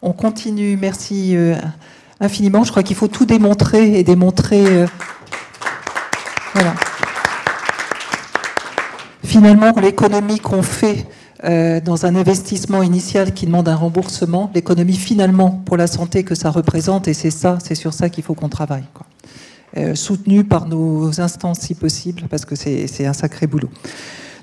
On continue, merci infiniment. Je crois qu'il faut tout démontrer et démontrer... voilà. Finalement, l'économie qu'on fait dans un investissement initial qui demande un remboursement, l'économie finalement pour la santé que ça représente, et c'est sur ça qu'il faut qu'on travaille, quoi. Soutenu par nos instances si possible, parce que c'est un sacré boulot.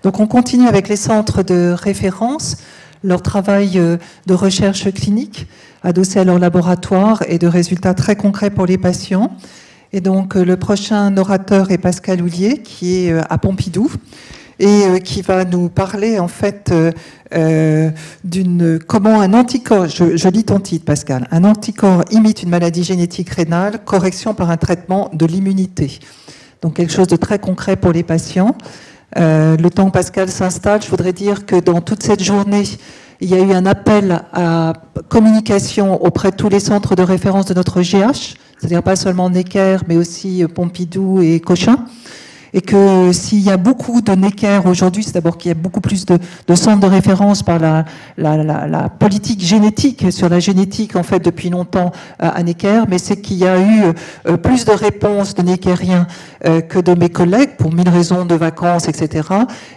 Donc on continue avec les centres de référence, leur travail de recherche clinique, adossé à leur laboratoire et de résultats très concrets pour les patients. Et donc le prochain orateur est Pascal Houllier, qui est à Pompidou, et qui va nous parler en fait comment un anticorps, je lis ton titre Pascal, un anticorps imite une maladie génétique rénale, correction par un traitement de l'immunité. Donc quelque chose de très concret pour les patients. Le temps que Pascal s'installe, je voudrais dire que dans toute cette journée, il y a eu un appel à communication auprès de tous les centres de référence de notre GH, c'est-à-dire pas seulement Necker, mais aussi Pompidou et Cochin. Et que s'il y a beaucoup de Necker aujourd'hui, c'est d'abord qu'il y a beaucoup plus de centres de référence par la politique génétique, sur la génétique en fait depuis longtemps à Necker, mais c'est qu'il y a eu plus de réponses de Neckeriens que de mes collègues pour 1000 raisons de vacances, etc.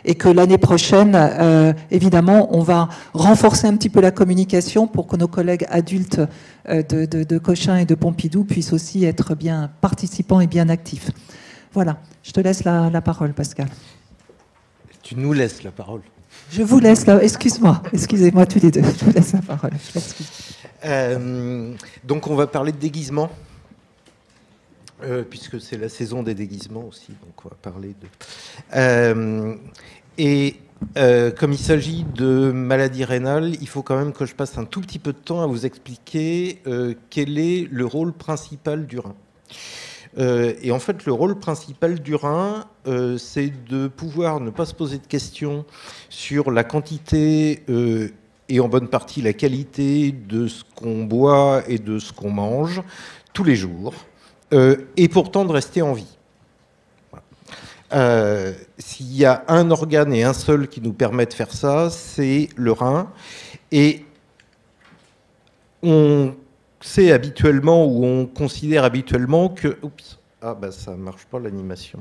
Et que l'année prochaine, évidemment, on va renforcer un petit peu la communication pour que nos collègues adultes de Cochin et de Pompidou puissent aussi être bien participants et bien actifs. Voilà, je te laisse la parole, Pascal. Tu nous laisses la parole. Je vous laisse la... Excusez-moi tous les deux, je vous laisse la parole. Donc on va parler de déguisement, puisque c'est la saison des déguisements aussi, donc on va parler de... Comme il s'agit de maladie rénale, il faut quand même que je passe un tout petit peu de temps à vous expliquer quel est le rôle principal du rein. Et en fait, le rôle principal du rein, c'est de pouvoir ne pas se poser de questions sur la quantité et en bonne partie la qualité de ce qu'on boit et de ce qu'on mange tous les jours, et pourtant de rester en vie. Voilà. S'il y a un organe et un seul qui nous permet de faire ça, c'est le rein. Et on sait habituellement, ou on considère habituellement que... Oups, ah bah ça marche pas l'animation.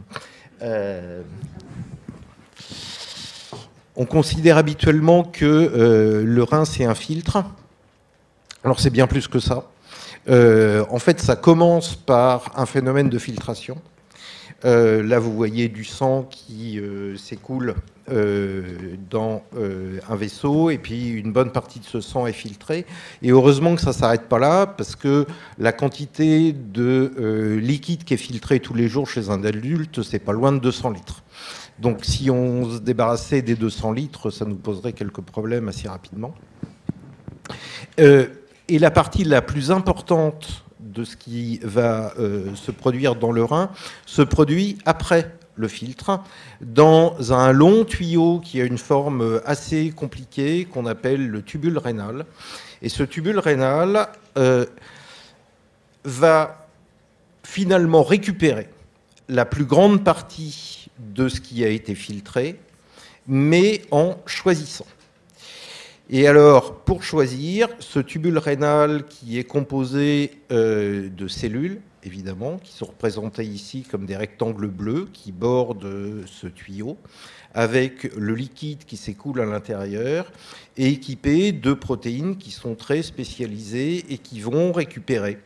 On considère habituellement que le rein c'est un filtre. Alors c'est bien plus que ça. En fait, ça commence par un phénomène de filtration. Là, vous voyez du sang qui s'écoule dans un vaisseau, et puis une bonne partie de ce sang est filtré. Et heureusement que ça ne s'arrête pas là, parce que la quantité de liquide qui est filtré tous les jours chez un adulte, c'est pas loin de 200 litres. Donc si on se débarrassait des 200 litres, ça nous poserait quelques problèmes assez rapidement. Et la partie la plus importante de ce qui va se produire dans le rein se produit après le filtre, dans un long tuyau qui a une forme assez compliquée qu'on appelle le tubule rénal. Et ce tubule rénal va finalement récupérer la plus grande partie de ce qui a été filtré, mais en choisissant. Et alors, pour choisir, ce tubule rénal qui est composé de cellules, évidemment, qui sont représentées ici comme des rectangles bleus qui bordent ce tuyau, avec le liquide qui s'écoule à l'intérieur, et équipé de protéines qui sont très spécialisées et qui vont récupérer,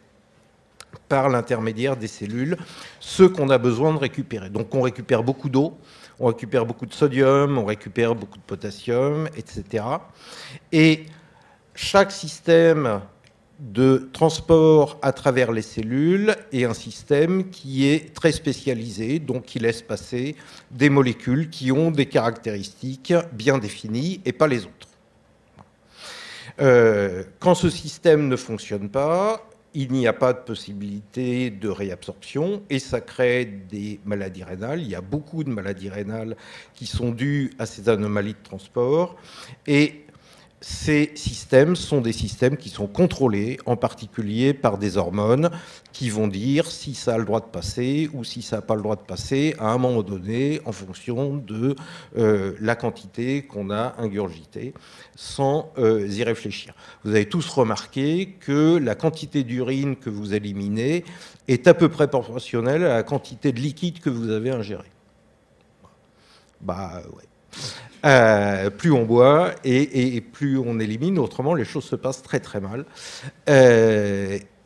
par l'intermédiaire des cellules, ce qu'on a besoin de récupérer. Donc on récupère beaucoup d'eau, on récupère beaucoup de sodium, on récupère beaucoup de potassium, etc. Et chaque système de transport à travers les cellules est un système qui est très spécialisé, donc qui laisse passer des molécules qui ont des caractéristiques bien définies et pas les autres. Quand ce système ne fonctionne pas, il n'y a pas de possibilité de réabsorption et ça crée des maladies rénales. Il y a beaucoup de maladies rénales qui sont dues à ces anomalies de transport. Et ces systèmes sont des systèmes qui sont contrôlés, en particulier par des hormones qui vont dire si ça a le droit de passer ou si ça n'a pas le droit de passer à un moment donné en fonction de la quantité qu'on a ingurgitée, sans y réfléchir. Vous avez tous remarqué que la quantité d'urine que vous éliminez est à peu près proportionnelle à la quantité de liquide que vous avez ingéré. Bah ouais. Plus on boit et plus on élimine, autrement les choses se passent très très mal.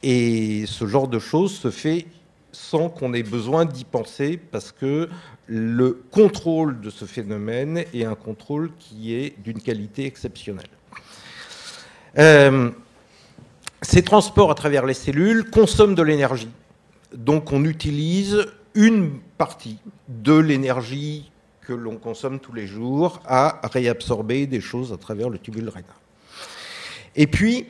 Et ce genre de choses se fait sans qu'on ait besoin d'y penser, parce que le contrôle de ce phénomène est un contrôle qui est d'une qualité exceptionnelle. Ces transports à travers les cellules consomment de l'énergie. Donc on utilise une partie de l'énergie que l'on consomme tous les jours à réabsorber des choses à travers le tubule rénal. Et puis,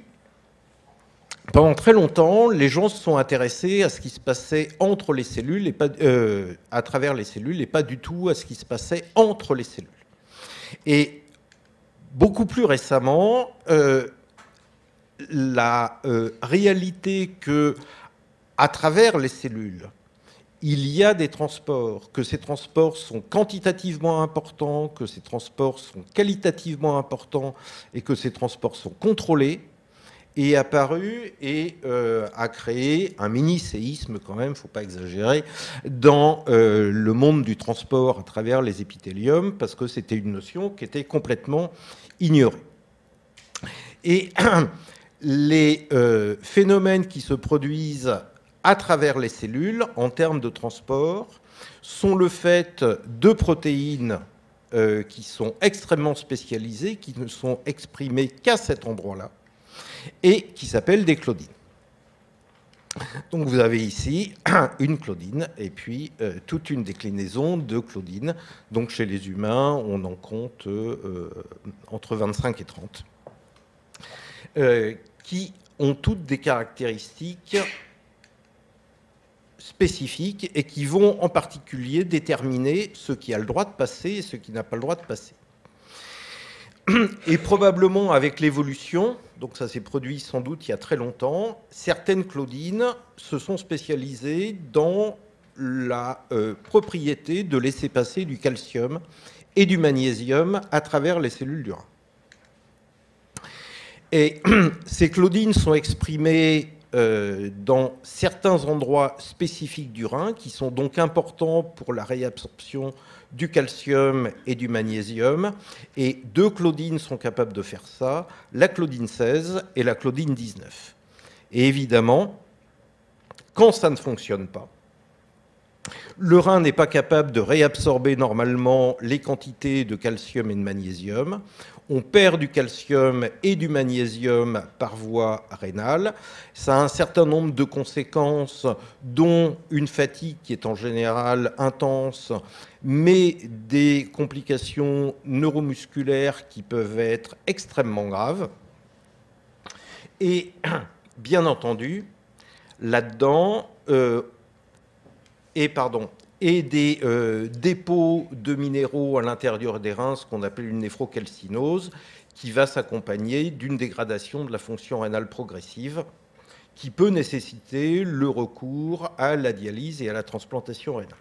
pendant très longtemps, les gens se sont intéressés à ce qui se passait entre les cellules, et pas, à travers les cellules, et pas du tout à ce qui se passait entre les cellules. Et beaucoup plus récemment, la réalité que, à travers les cellules, il y a des transports, que ces transports sont quantitativement importants, que ces transports sont qualitativement importants et que ces transports sont contrôlés, est apparu et a créé un mini-séisme quand même, il ne faut pas exagérer, dans le monde du transport à travers les épithéliums, parce que c'était une notion qui était complètement ignorée. Et les phénomènes qui se produisent à travers les cellules, en termes de transport, sont le fait de protéines qui sont extrêmement spécialisées, qui ne sont exprimées qu'à cet endroit-là, et qui s'appellent des claudines. Donc vous avez ici une claudine, et puis toute une déclinaison de claudines. Donc chez les humains, on en compte entre 25 et 30, qui ont toutes des caractéristiques spécifiques et qui vont en particulier déterminer ce qui a le droit de passer et ce qui n'a pas le droit de passer. Et probablement avec l'évolution, donc ça s'est produit sans doute il y a très longtemps, certaines claudines se sont spécialisées dans la propriété de laisser passer du calcium et du magnésium à travers les cellules du rein. Et ces claudines sont exprimées dans certains endroits spécifiques du rein, qui sont donc importants pour la réabsorption du calcium et du magnésium. Et deux claudines sont capables de faire ça, la claudine 16 et la claudine 19. Et évidemment, quand ça ne fonctionne pas, le rein n'est pas capable de réabsorber normalement les quantités de calcium et de magnésium. On perd du calcium et du magnésium par voie rénale. Ça a un certain nombre de conséquences, dont une fatigue qui est en général intense, mais des complications neuromusculaires qui peuvent être extrêmement graves. Et bien entendu, là-dedans, et des dépôts de minéraux à l'intérieur des reins, ce qu'on appelle une néphrocalcinose, qui va s'accompagner d'une dégradation de la fonction rénale progressive, qui peut nécessiter le recours à la dialyse et à la transplantation rénale.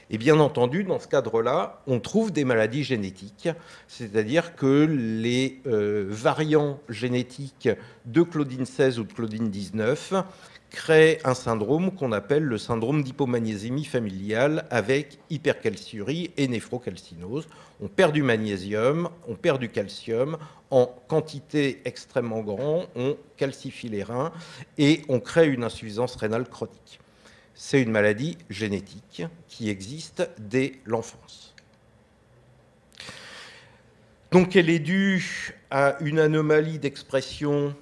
Et bien entendu, dans ce cadre-là, on trouve des maladies génétiques, c'est-à-dire que les variants génétiques de claudine 16 ou de claudine 19 créent un syndrome qu'on appelle le syndrome d'hypomagnésémie familiale, avec hypercalciurie et néphrocalcinose. On perd du magnésium, on perd du calcium en quantité extrêmement grande, on calcifie les reins et on crée une insuffisance rénale chronique. C'est une maladie génétique qui existe dès l'enfance. Donc elle est due à une anomalie d'expression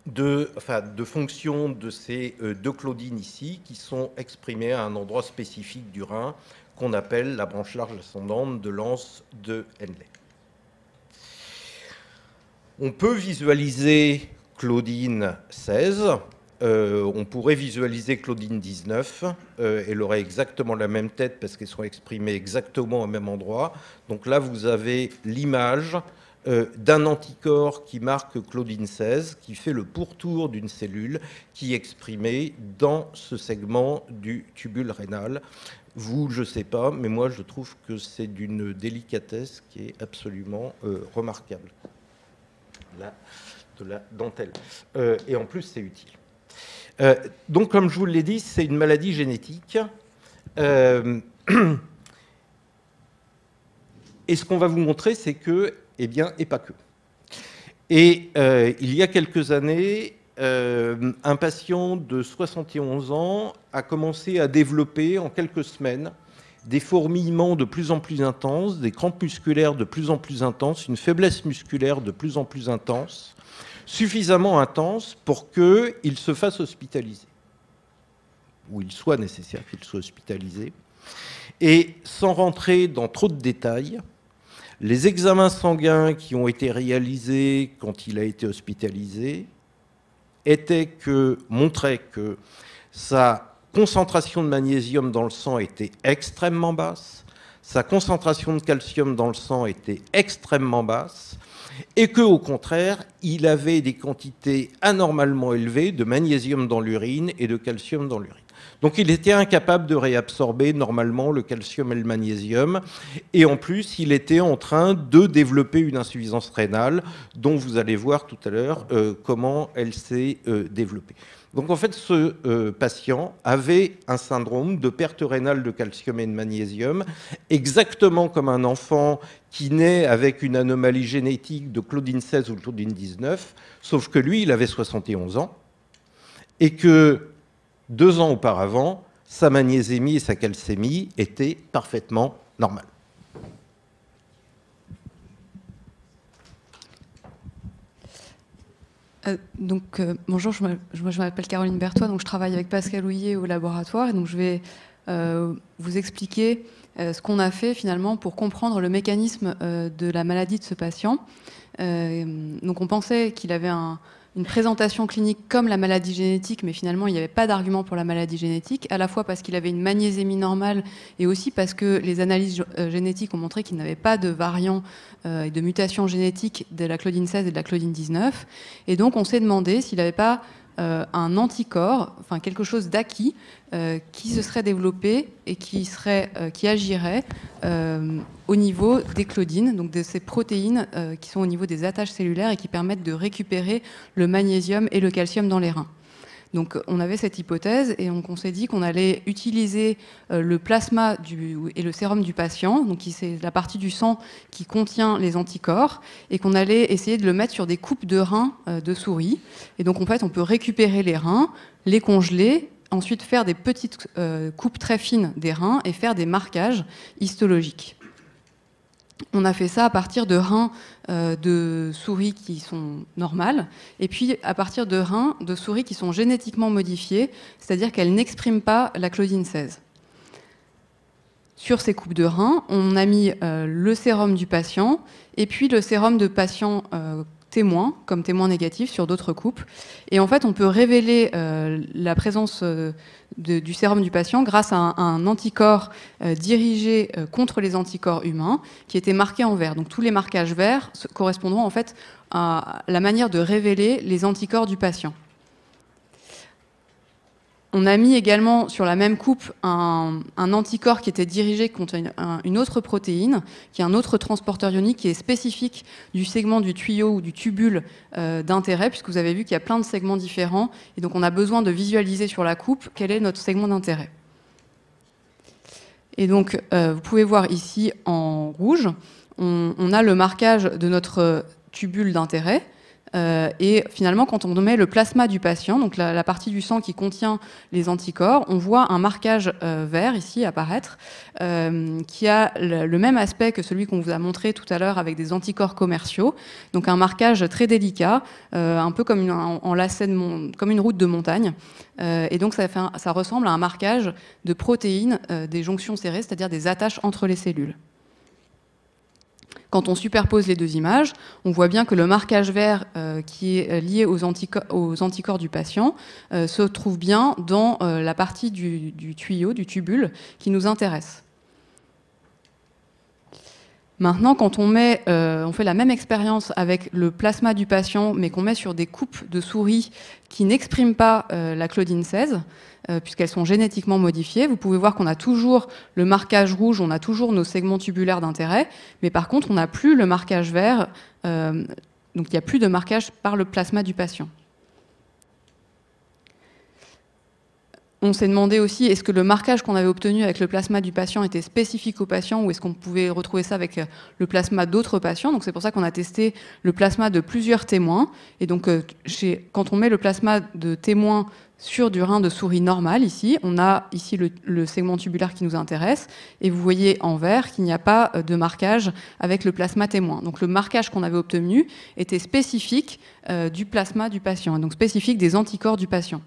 de fonction de ces deux claudines ici, qui sont exprimées à un endroit spécifique du rein qu'on appelle la branche large ascendante de l'anse de Henle. On peut visualiser claudine 16, on pourrait visualiser claudine 19, elle aurait exactement la même tête parce qu'elles sont exprimées exactement au même endroit. Donc là, vous avez l'image d'un anticorps qui marque Claudine 16, qui fait le pourtour d'une cellule qui est exprimée dans ce segment du tubule rénal. Vous, je ne sais pas, mais moi, je trouve que c'est d'une délicatesse qui est absolument remarquable. Là, de la dentelle. Et en plus, c'est utile. Donc, comme je vous l'ai dit, c'est une maladie génétique. Et ce qu'on va vous montrer, c'est que, eh bien, et pas que. Et il y a quelques années, un patient de 71 ans a commencé à développer en quelques semaines des fourmillements de plus en plus intenses, des crampes musculaires de plus en plus intenses, une faiblesse musculaire de plus en plus intense, suffisamment intense pour qu'il se fasse hospitaliser, ou il soit nécessaire qu'il soit hospitalisé. Et sans rentrer dans trop de détails, les examens sanguins qui ont été réalisés quand il a été hospitalisé montraient que sa concentration de magnésium dans le sang était extrêmement basse, sa concentration de calcium dans le sang était extrêmement basse, et qu'au contraire, il avait des quantités anormalement élevées de magnésium dans l'urine et de calcium dans l'urine. Donc il était incapable de réabsorber normalement le calcium et le magnésium. Et en plus, il était en train de développer une insuffisance rénale dont vous allez voir tout à l'heure comment elle s'est développée. Donc en fait, ce patient avait un syndrome de perte rénale de calcium et de magnésium, exactement comme un enfant qui naît avec une anomalie génétique de Claudine 16 ou Claudine 19, sauf que lui, il avait 71 ans, et que 2 ans auparavant, sa magnésémie et sa calcémie étaient parfaitement normales. Bonjour, je m'appelle Caroline Berthois, donc je travaille avec Pascal Houillet au laboratoire, et donc je vais vous expliquer ce qu'on a fait finalement pour comprendre le mécanisme de la maladie de ce patient. Donc on pensait qu'il avait une présentation clinique comme la maladie génétique, mais finalement, il n'y avait pas d'argument pour la maladie génétique, à la fois parce qu'il avait une magnésémie normale et aussi parce que les analyses génétiques ont montré qu'il n'avait pas de variants et de mutations génétiques de la Claudine 16 et de la Claudine 19. Et donc, on s'est demandé s'il n'avait pas un anticorps, enfin quelque chose d'acquis, qui se serait développé et qui agirait au niveau des claudines, donc de ces protéines qui sont au niveau des attaches cellulaires et qui permettent de récupérer le magnésium et le calcium dans les reins. Donc on avait cette hypothèse et on s'est dit qu'on allait utiliser le plasma et le sérum du patient, donc c'est la partie du sang qui contient les anticorps, et qu'on allait essayer de le mettre sur des coupes de reins de souris. Et donc en fait on peut récupérer les reins, les congeler, ensuite faire des petites coupes très fines des reins et faire des marquages histologiques. On a fait ça à partir de reins de souris qui sont normales, et puis à partir de reins de souris qui sont génétiquement modifiés, c'est-à-dire qu'elles n'expriment pas la Claudine 16. Sur ces coupes de reins, on a mis le sérum du patient, et puis le sérum de patient témoin, comme témoin négatif sur d'autres coupes. Et en fait, on peut révéler la présence du sérum du patient grâce à un anticorps dirigé contre les anticorps humains qui était marqué en vert. Donc tous les marquages verts correspondront en fait à la manière de révéler les anticorps du patient. On a mis également sur la même coupe un anticorps qui était dirigé contre une autre protéine, qui est un autre transporteur ionique qui est spécifique du segment du tuyau ou du tubule d'intérêt, puisque vous avez vu qu'il y a plein de segments différents, et donc on a besoin de visualiser sur la coupe quel est notre segment d'intérêt. Et donc vous pouvez voir ici en rouge, on a le marquage de notre tubule d'intérêt. Et finalement, quand on met le plasma du patient, donc la partie du sang qui contient les anticorps, on voit un marquage vert ici apparaître, qui a le même aspect que celui qu'on vous a montré tout à l'heure avec des anticorps commerciaux. Donc un marquage très délicat, un peu comme comme une route de montagne. Et donc ça ressemble à un marquage de protéines des jonctions serrées, c'est-à-dire des attaches entre les cellules. Quand on superpose les deux images, on voit bien que le marquage vert qui est lié aux anticorps du patient se trouve bien dans la partie du tuyau, du tubule, qui nous intéresse. Maintenant, quand on fait la même expérience avec le plasma du patient, mais qu'on met sur des coupes de souris qui n'expriment pas la claudine 16, puisqu'elles sont génétiquement modifiées, vous pouvez voir qu'on a toujours le marquage rouge, on a toujours nos segments tubulaires d'intérêt, mais par contre, on n'a plus le marquage vert, donc il n'y a plus de marquage par le plasma du patient. On s'est demandé aussi, est-ce que le marquage qu'on avait obtenu avec le plasma du patient était spécifique au patient ou est-ce qu'on pouvait retrouver ça avec le plasma d'autres patients? Donc c'est pour ça qu'on a testé le plasma de plusieurs témoins. Et donc quand on met le plasma de témoins sur du rein de souris normal, ici, on a ici le segment tubulaire qui nous intéresse. Et vous voyez en vert qu'il n'y a pas de marquage avec le plasma témoin. Donc le marquage qu'on avait obtenu était spécifique du plasma du patient, donc spécifique des anticorps du patient.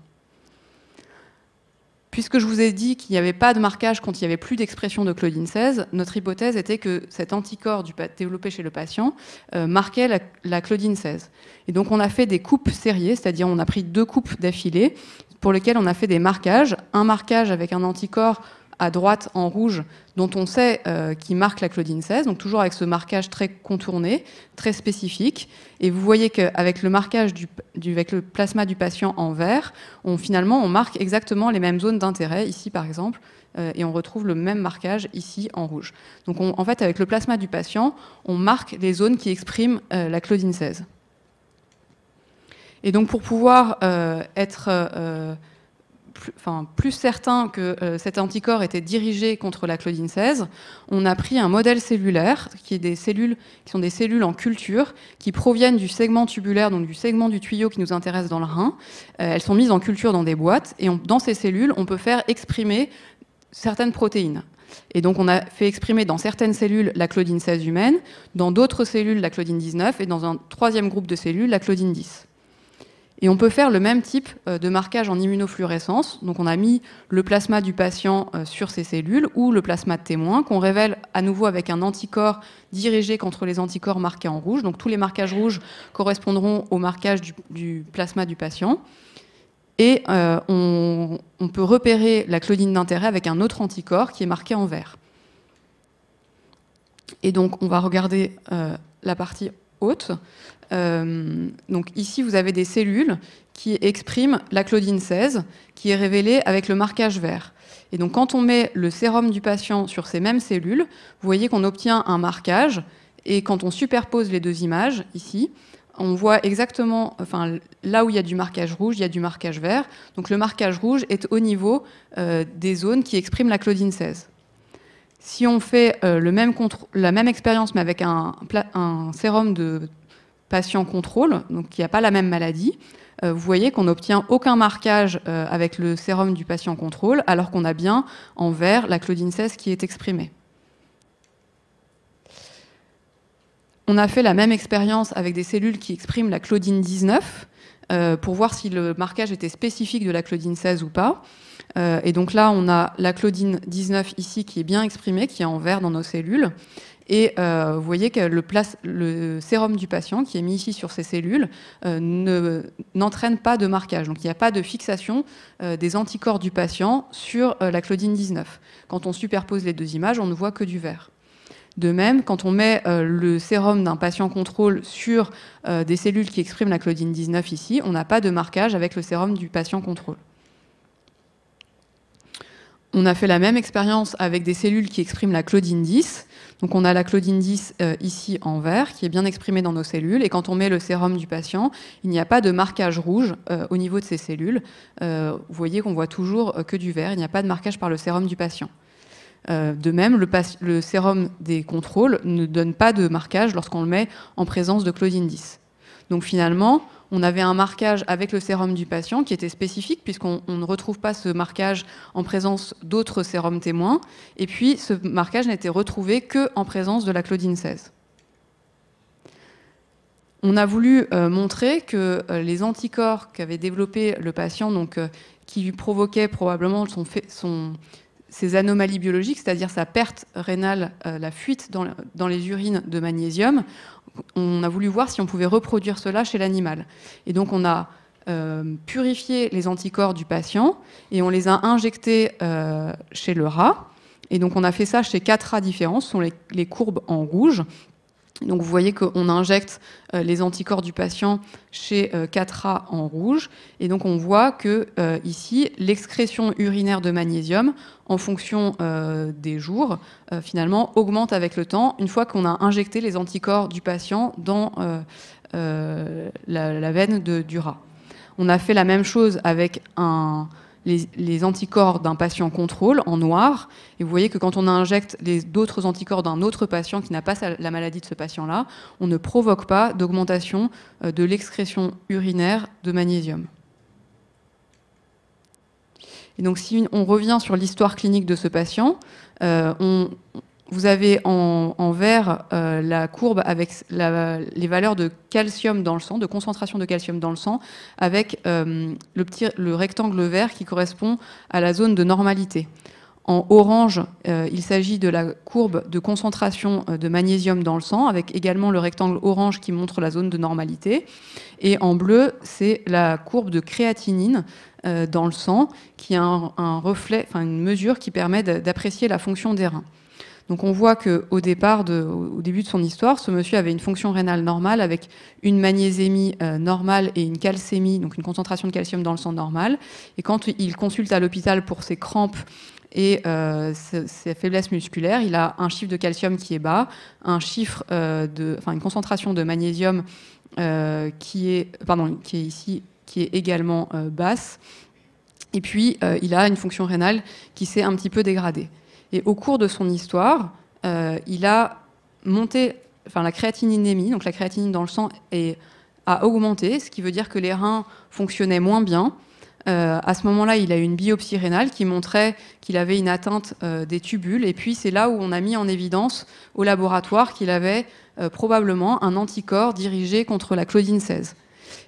Puisque je vous ai dit qu'il n'y avait pas de marquage quand il n'y avait plus d'expression de claudine 16, notre hypothèse était que cet anticorps développé chez le patient marquait la claudine 16. Et donc on a fait des coupes sériées, c'est-à-dire on a pris 2 coupes d'affilée pour lesquelles on a fait des marquages. Un marquage avec un anticorps à droite en rouge dont on sait qu'il marque la claudine 16, donc toujours avec ce marquage très contourné, très spécifique. Et vous voyez qu'avec le marquage avec le plasma du patient en vert, finalement on marque exactement les mêmes zones d'intérêt, ici par exemple, et on retrouve le même marquage ici en rouge. Donc en fait, avec le plasma du patient, on marque les zones qui expriment la claudine 16. Et donc pour pouvoir être plus certain que cet anticorps était dirigé contre la claudine 16, on a pris un modèle cellulaire qui sont des cellules en culture qui proviennent du segment tubulaire, donc du segment du tuyau qui nous intéresse dans le rein. Elles sont mises en culture dans des boîtes et dans ces cellules, on peut faire exprimer certaines protéines. Et donc on a fait exprimer dans certaines cellules la claudine 16 humaine, dans d'autres cellules la claudine 19 et dans un 3e groupe de cellules la claudine 10. Et on peut faire le même type de marquage en immunofluorescence. Donc on a mis le plasma du patient sur ces cellules ou le plasma de témoin qu'on révèle à nouveau avec un anticorps dirigé contre les anticorps marqués en rouge. Donc tous les marquages rouges correspondront au marquage du plasma du patient. Et on peut repérer la claudine d'intérêt avec un autre anticorps qui est marqué en vert. Et donc on va regarder la partie haute. Donc ici, vous avez des cellules qui expriment la claudine 16, qui est révélée avec le marquage vert. Et donc, quand on met le sérum du patient sur ces mêmes cellules, vous voyez qu'on obtient un marquage. Et quand on superpose les 2 images, ici, on voit exactement, là où il y a du marquage rouge, il y a du marquage vert. Donc, le marquage rouge est au niveau des zones qui expriment la claudine 16. Si on fait la même expérience, mais avec un sérum de patient contrôle, donc qui n'a pas la même maladie, vous voyez qu'on n'obtient aucun marquage avec le sérum du patient contrôle, alors qu'on a bien en vert la claudine 16 qui est exprimée. On a fait la même expérience avec des cellules qui expriment la claudine 19 pour voir si le marquage était spécifique de la claudine 16 ou pas. Et donc là, on a la claudine 19 ici qui est bien exprimée, qui est en vert dans nos cellules. Et vous voyez que le sérum du patient, qui est mis ici sur ces cellules, n'entraîne pas de marquage. Donc il n'y a pas de fixation des anticorps du patient sur la claudine 19. Quand on superpose les 2 images, on ne voit que du vert. De même, quand on met le sérum d'un patient contrôle sur des cellules qui expriment la claudine 19 ici, on n'a pas de marquage avec le sérum du patient contrôle. On a fait la même expérience avec des cellules qui expriment la claudine 10. Donc on a la claudine 10 ici en vert, qui est bien exprimée dans nos cellules. Et quand on met le sérum du patient, il n'y a pas de marquage rouge au niveau de ces cellules. Vous voyez qu'on voit toujours que du vert. Il n'y a pas de marquage par le sérum du patient. De même, le sérum des contrôles ne donne pas de marquage lorsqu'on le met en présence de claudine 10. Donc finalement, on avait un marquage avec le sérum du patient qui était spécifique puisqu'on ne retrouve pas ce marquage en présence d'autres sérums témoins. Et puis, ce marquage n'a été retrouvé qu'en présence de la claudine 16. On a voulu montrer que les anticorps qu'avait développé le patient, donc, qui lui provoquaient probablement ces anomalies biologiques, c'est-à-dire sa perte rénale, la fuite dans les urines de magnésium, on a voulu voir si on pouvait reproduire cela chez l'animal. Et donc on a purifié les anticorps du patient et on les a injectés chez le rat. Et donc on a fait ça chez 4 rats différents, ce sont les courbes en rouge. Donc vous voyez qu'on injecte les anticorps du patient chez 4 rats en rouge, et donc on voit que ici l'excrétion urinaire de magnésium en fonction des jours finalement augmente avec le temps une fois qu'on a injecté les anticorps du patient dans la veine du rat. On a fait la même chose avec les anticorps d'un patient contrôle en noir, et vous voyez que quand on injecte d'autres anticorps d'un autre patient qui n'a pas la maladie de ce patient-là, on ne provoque pas d'augmentation de l'excrétion urinaire de magnésium. Et donc si on revient sur l'histoire clinique de ce patient, vous avez en vert la courbe avec les valeurs de calcium dans le sang, de concentration de calcium dans le sang, avec le rectangle vert qui correspond à la zone de normalité. En orange, il s'agit de la courbe de concentration de magnésium dans le sang, avec également le rectangle orange qui montre la zone de normalité. Et en bleu, c'est la courbe de créatinine dans le sang, qui a un reflet, enfin une mesure qui permet d'apprécier la fonction des reins. Donc on voit qu'au début de son histoire, ce monsieur avait une fonction rénale normale avec une magnésémie normale et une calcémie, donc une concentration de calcium dans le sang normale. Et quand il consulte à l'hôpital pour ses crampes et ses faiblesses musculaires, il a un chiffre de calcium qui est bas, une concentration de magnésium qui est ici, qui est également basse. Et puis il a une fonction rénale qui s'est un petit peu dégradée. Et au cours de son histoire, il a monté, la créatininémie, donc la créatinine dans le sang a augmenté, ce qui veut dire que les reins fonctionnaient moins bien. À ce moment-là, il a eu une biopsie rénale qui montrait qu'il avait une atteinte des tubules. Et puis c'est là où on a mis en évidence au laboratoire qu'il avait probablement un anticorps dirigé contre la claudine 16.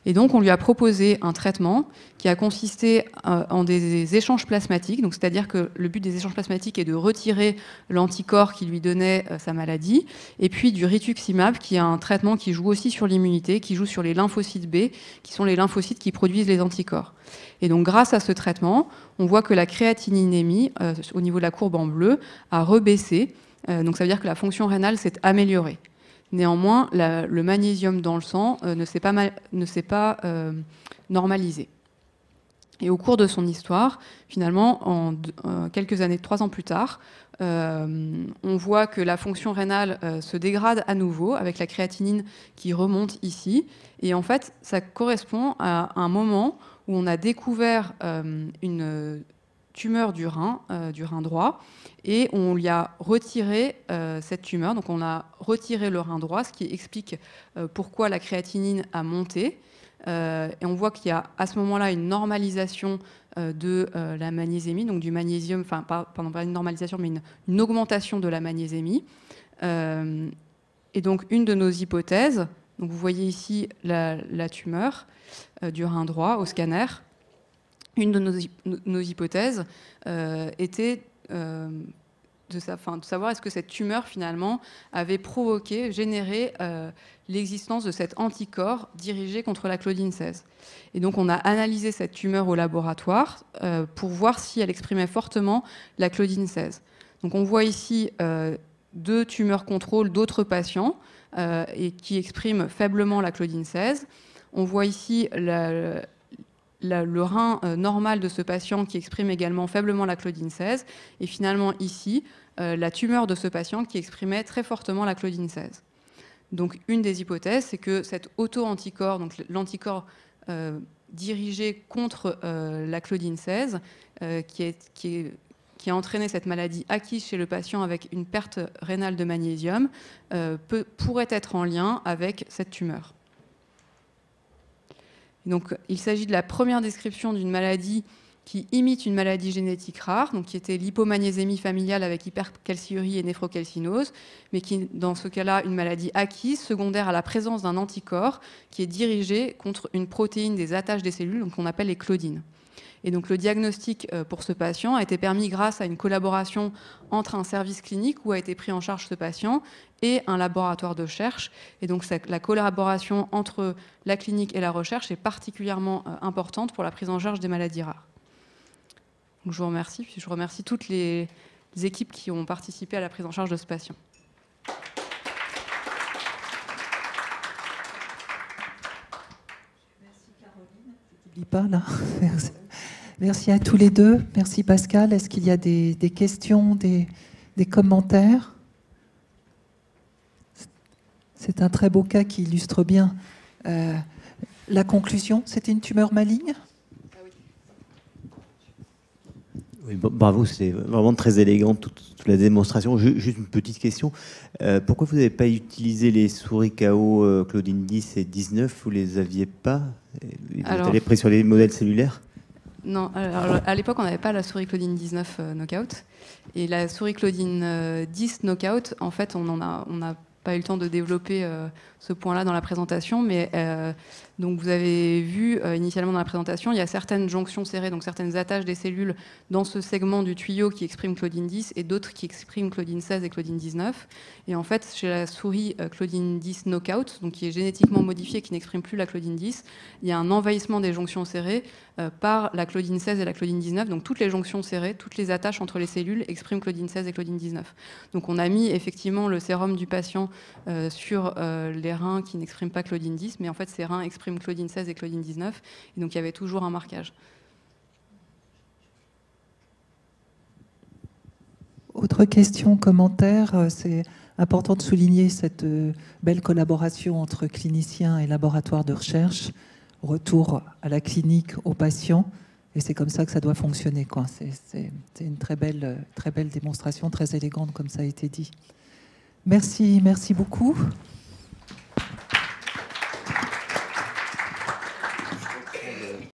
Et donc, on lui a proposé un traitement qui a consisté en des échanges plasmatiques. Donc, c'est-à-dire que le but des échanges plasmatiques est de retirer l'anticorps qui lui donnait sa maladie, et puis du rituximab, qui est un traitement qui joue aussi sur l'immunité, qui joue sur les lymphocytes B, qui sont les lymphocytes qui produisent les anticorps. Et donc, grâce à ce traitement, on voit que la créatininémie, au niveau de la courbe en bleu, a rebaissé. Donc, ça veut dire que la fonction rénale s'est améliorée. Néanmoins, le magnésium dans le sang ne s'est pas normalisé. Et au cours de son histoire, finalement, quelques années, 3 ans plus tard, on voit que la fonction rénale se dégrade à nouveau avec la créatinine qui remonte ici. Et en fait, ça correspond à un moment où on a découvert une tumeur du rein droit, et on lui a retiré cette tumeur. Donc on a retiré le rein droit, ce qui explique pourquoi la créatinine a monté. Et on voit qu'il y a à ce moment-là une normalisation de la magnésémie, donc du magnésium, pas une normalisation, mais une augmentation de la magnésémie. Et donc une de nos hypothèses, donc vous voyez ici la tumeur du rein droit au scanner. Une de nos hypothèses était de savoir est-ce que cette tumeur finalement avait généré l'existence de cet anticorps dirigé contre la claudine 16. Et donc on a analysé cette tumeur au laboratoire pour voir si elle exprimait fortement la claudine 16. Donc on voit ici 2 tumeurs contrôles d'autres patients et qui expriment faiblement la claudine 16. On voit ici le rein normal de ce patient qui exprime également faiblement la claudine 16, et finalement ici, la tumeur de ce patient qui exprimait très fortement la claudine 16. Donc une des hypothèses, c'est que cet auto-anticorps, donc l'anticorps dirigé contre la claudine 16, qui a entraîné cette maladie acquise chez le patient avec une perte rénale de magnésium, pourrait être en lien avec cette tumeur. Donc, il s'agit de la première description d'une maladie qui imite une maladie génétique rare, donc qui était l'hypomagnésémie familiale avec hypercalciurie et néphrocalcinose, mais qui, dans ce cas-là, une maladie acquise, secondaire à la présence d'un anticorps qui est dirigé contre une protéine des attaches des cellules, donc qu'on appelle les claudines. Et donc le diagnostic pour ce patient a été permis grâce à une collaboration entre un service clinique où a été pris en charge ce patient et un laboratoire de recherche. Et donc la collaboration entre la clinique et la recherche est particulièrement importante pour la prise en charge des maladies rares. Donc je vous remercie. Puis je remercie toutes les équipes qui ont participé à la prise en charge de ce patient. Merci Caroline. Je t'oublie pas là. Merci à tous les deux. Merci Pascal. Est-ce qu'il y a des questions, des commentaires? C'est un très beau cas qui illustre bien la conclusion. C'était une tumeur maligne? Oui, bravo, c'était vraiment très élégant toute la démonstration. Juste une petite question. Pourquoi vous n'avez pas utilisé les souris KO Claudine 10 et 19? Vous ne les aviez pas? Vous avez pris sur les modèles cellulaires? Non, alors, à l'époque, on n'avait pas la souris Claudine 19 Knockout. Et la souris Claudine 10 Knockout, en fait, on n'a pas eu le temps de développer ce point-là dans la présentation, mais donc vous avez vu initialement dans la présentation, il y a certaines jonctions serrées, donc certaines attaches des cellules dans ce segment du tuyau qui expriment Claudine 10 et d'autres qui expriment Claudine 16 et Claudine 19. Et en fait, chez la souris Claudine 10 Knockout, donc qui est génétiquement modifiée, qui n'exprime plus la Claudine 10, il y a un envahissement des jonctions serrées par la Claudine 16 et la Claudine 19. Donc toutes les jonctions serrées, toutes les attaches entre les cellules expriment Claudine 16 et Claudine 19. Donc on a mis effectivement le sérum du patient sur les reins qui n'expriment pas Claudine 10, mais en fait ces reins expriment Claudine 16 et Claudine 19, et donc il y avait toujours un marquage. Autre question, commentaire, c'est important de souligner cette belle collaboration entre cliniciens et laboratoires de recherche, retour à la clinique aux patients, et c'est comme ça que ça doit fonctionner, quoi. C'est une très belle démonstration, très élégante comme ça a été dit. Merci beaucoup.